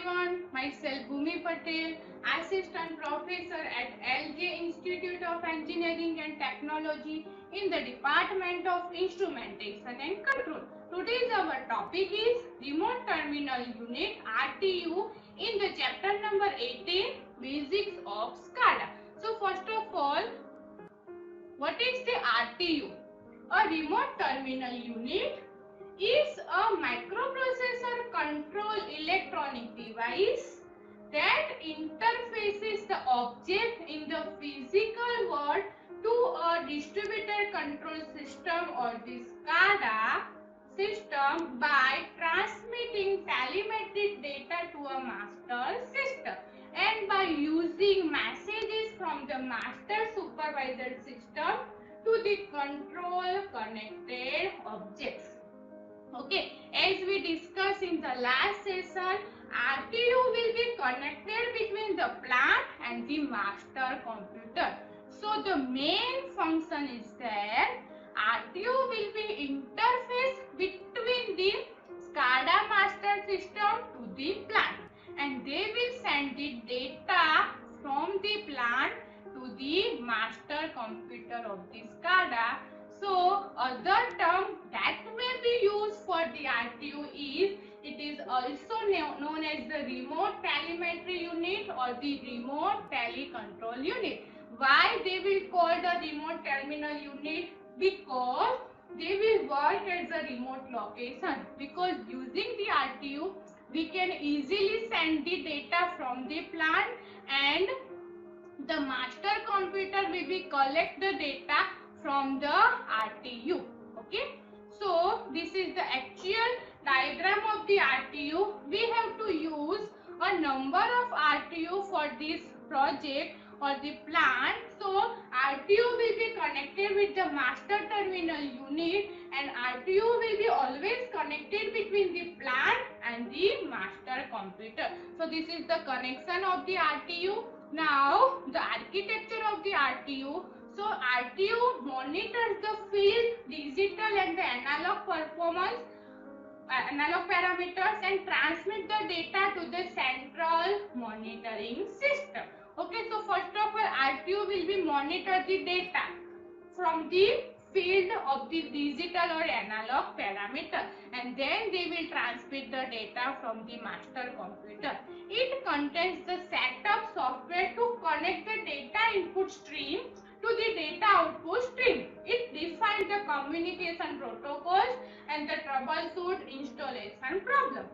everyone, myself Bhumi Patel, Assistant Professor at LJ Institute of Engineering and Technology in the Department of Instrumentation and Control. Today's our topic is Remote Terminal Unit RTU in the chapter number 18, Basics of SCADA. So first of all, what is the RTU? A Remote Terminal Unit is a microprocessor control electronic device that interfaces the object in the physical world to a distributed control system or the SCADA system by transmitting telemetric data to a master system and by using messages from the master supervisor system to the control connected objects. Okay, as we discussed in the last session, RTU will be connected between the plant and the master computer. So the main function is that RTU will be interface between the SCADA master system to the plant, and they will send the data from the plant to the master computer of the SCADA. So other term that may be used for the RTU is, it is also known as the remote telemetry unit or the remote telecontrol unit. Why they will call the remote terminal unit? Because they will work as a remote location. Because using the RTU, we can easily send the data from the plant and the master computer will be collect the data from the RTU. Okay, so this is the actual diagram of the RTU. We have to use a number of RTU for this project or the plant. So RTU will be connected with the master terminal unit, and RTU will be always connected between the plant and the master computer. So this is the connection of the RTU. Now the architecture of the RTU. So RTU monitors the field, digital and the analog performance, analog parameters, and transmit the data to the central monitoring system. Okay, so first of all, RTU will be monitor the data from the field of the digital or analog parameter, and then they will transmit the data from the master computer. It contains the setup software to connect the data input stream to the data output stream. It defines the communication protocols and the troubleshoot installation problem.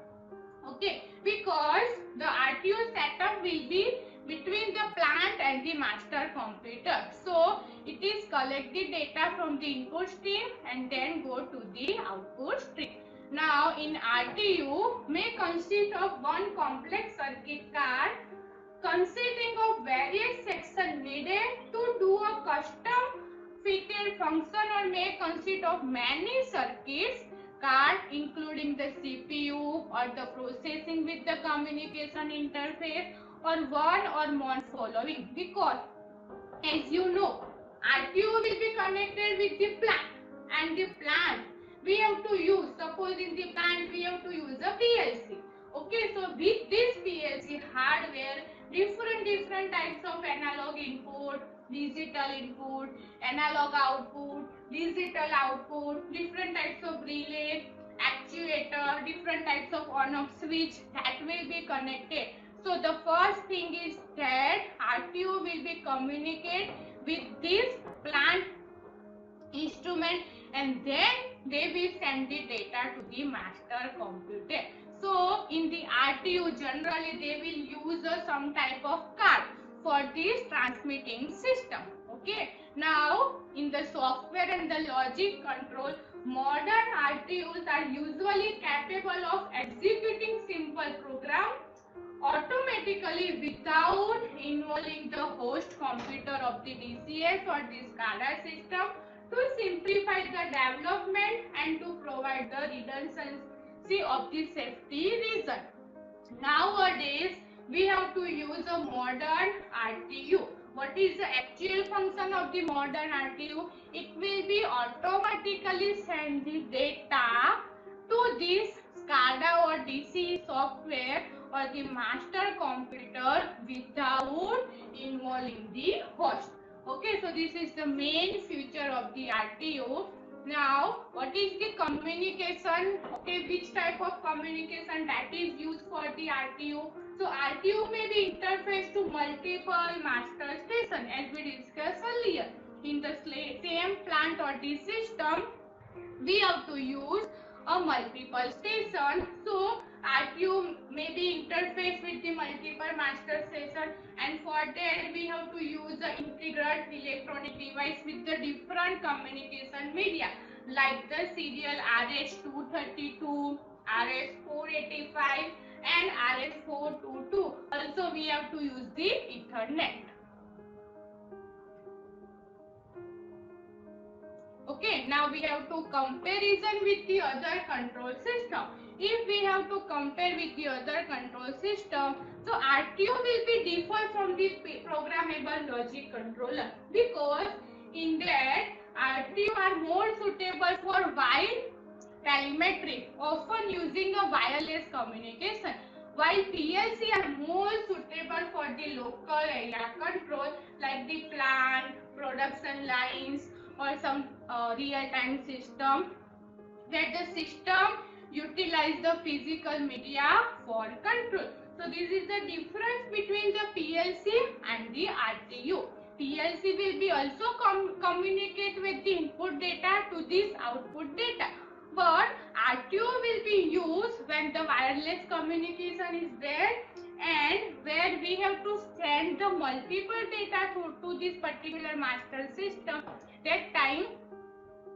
Okay, because the RTU setup will be between the plant and the master computer. So it is collect the data from the input stream and then go to the output stream. Now in RTU may consist of one complex circuit card consisting of various sections needed to do a custom fitted function, or may consist of many circuits card including the CPU or the processing with the communication interface, or one or more following. Because as you know, RTU will be connected with the plant, and the plant we have to use, suppose in the plant we have to use a PLC. Okay, so with this PLC hardware, different types of analog input, digital input, analog output, digital output, different types of relay, actuator, different types of on-off switch that will be connected. So the first thing is that RTU will be communicate with this plant instrument, and then they will send the data to the master computer. So in the RTU generally they will use some type of card for this transmitting system. Okay, now in the software and the logic control, modern RTUs are usually capable of executing simple programs automatically without involving the host computer of the DCS or the SCADA system, to simplify the development and to provide the redundancy of the safety reason. Nowadays we have to use a modern RTU. What is the actual function of the modern RTU? It will be automatically send the data to this SCADA or DC software or the master computer without involving the host. Okay, so this is the main feature of the RTU. Now, what is the communication? Okay, which type of communication that is used for the RTU? So, RTU may be interfaced to multiple master stations as we discussed earlier. In the same plant or the system, we have to use a multiple station. So RTU may be interface with the multiple master station, and for that we have to use the integrated electronic device with the different communication media like the serial RS-232, RS-485 and RS-422. Also we have to use the Ethernet. Okay, now we have to comparison with the other control system. If we have to compare with the other control system, so RTU will be different from the programmable logic controller, because in that RTU are more suitable for wide telemetry, often using a wireless communication, while PLC are more suitable for the local area control like the plant, production lines, or some real-time system, where the system utilize the physical media for control. So this is the difference between the PLC and the RTU. PLC will be also communicate with the input data to this output data, but RTU will be used when the wireless communication is there and where we have to send the multiple data to this particular master system. That time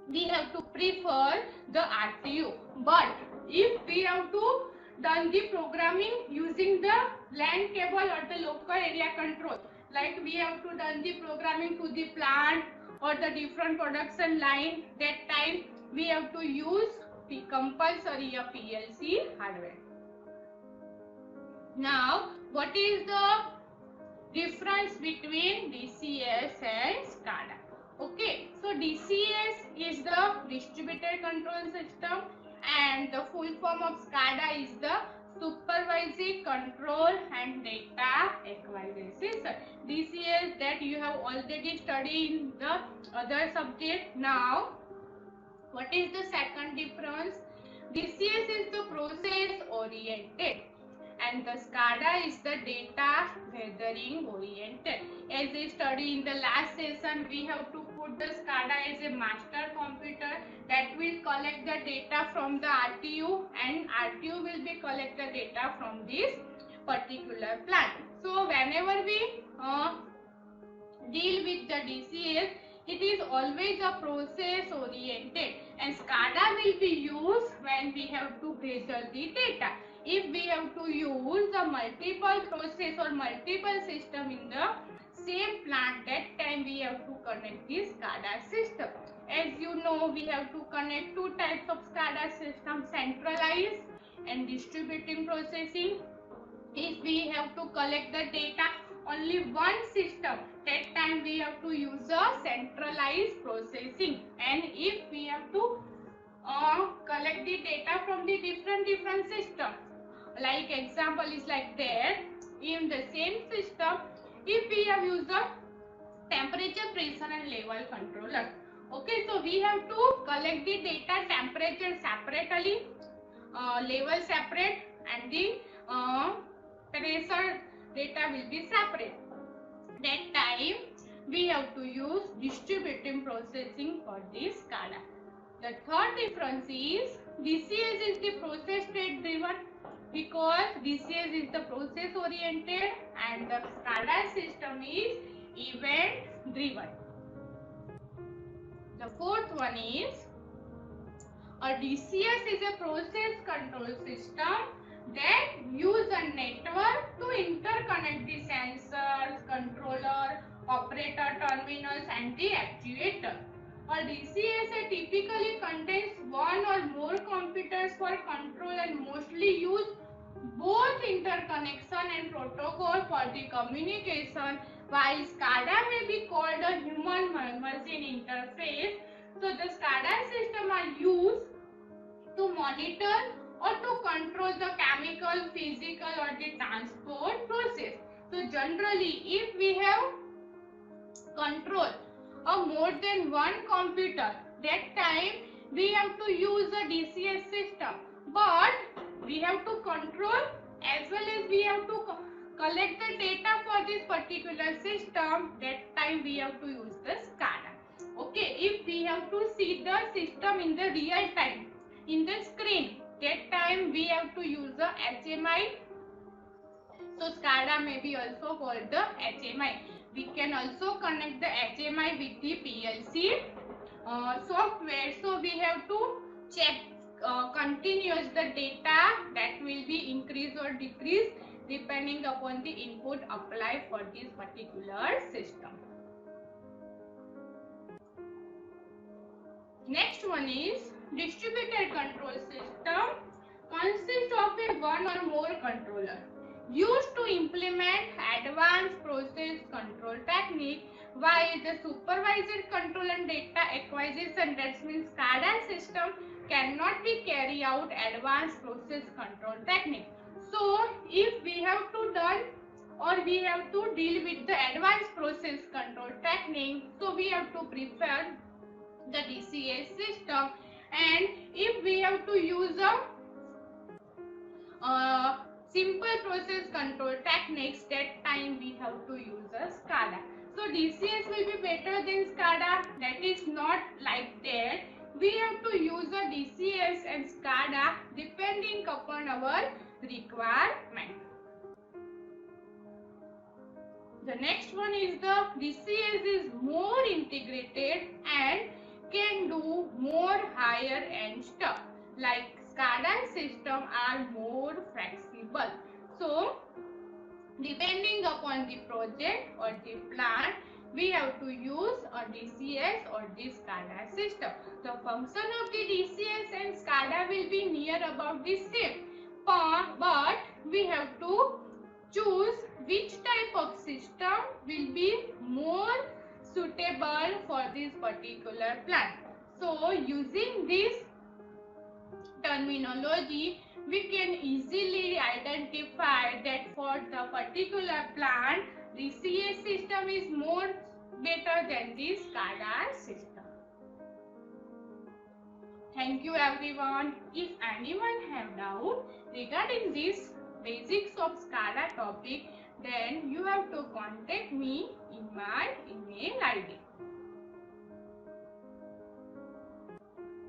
we have to prefer the RTU. But if we have to done the programming using the LAN cable or the local area control, like we have to done the programming to the plant or the different production line, that time we have to use the compulsory a PLC hardware. Now, what is the difference between DCS and SCADA? Okay, so DCS is the distributed control system and the full form of SCADA is the supervisory control and data acquisition system. DCS that you have already studied in the other subject. Now, what is the second difference? DCS is the process oriented and the SCADA is the data gathering oriented. As we studied in the last session, we have to put the SCADA as a master computer that will collect the data from the RTU, and RTU will be collect the data from this particular plant. So whenever we deal with the DCS, it is always a process oriented, and SCADA will be used when we have to gather the data. If we have to use the multiple process or multiple system in the same plant, that time we have to connect this SCADA system. As you know, we have to connect two types of SCADA system, centralized and distributing processing. If we have to collect the data only one system, that time we have to use a centralized processing. And if we have to collect the data from the different systems, like example is like that, in the same system, if we have used the temperature, pressure and level controller. Okay, so we have to collect the data temperature separately, level separate, and the pressure data will be separate. That time we have to use distributing processing for this SCADA. The third difference is DCS is the process state driven, because DCS is the process oriented and the SCADA system is event driven. The fourth one is a DCS is a process control system that use a network to interconnect the sensors, controller, operator terminals and the actuator. A DCS typically contains one or more computers for control and mostly use both interconnection and protocol for the communication, while SCADA may be called a human-machine interface. So the SCADA system are used to monitor or to control the chemical, physical or the transport process. So generally if we have control of more than one computer, that time we have to use a DCS system, but we have to control as well as we have to collect the data for this particular system, that time we have to use the SCADA. Okay, if we have to see the system in the real time in the screen, that time we have to use the HMI. So SCADA may be also called the HMI. We can also connect the HMI with the PLC software. So we have to check continuous the data that will be increase or decrease depending upon the input applied for this particular system. Next one is distributed control system. Consists of a one or more controller used to implement advanced process control technique, while the supervised control and data acquisition, that means SCADA system, cannot be carry out advanced process control technique. So if we have to done or we have to deal with the advanced process control technique, so we have to prefer the DCS system, and if we have to use a simple process control techniques, that time we have to use a SCADA. So DCS will be better than SCADA, that is not like that. We have to use a DCS and SCADA depending upon our requirement. The next one is the DCS is more integrated and can do more higher end stuff, like SCADA system are more flexible. So depending upon the project or the plant, we have to use a DCS or the SCADA system. The function of the DCS and SCADA will be near about the same, but we have to choose which type of system will be more suitable for this particular plant. So using this terminology, we can easily identify that for the particular plant, the DCS system is more better than the SCADA system. Thank you everyone. If anyone have doubt regarding this basics of SCADA topic, then you have to contact me in my email ID.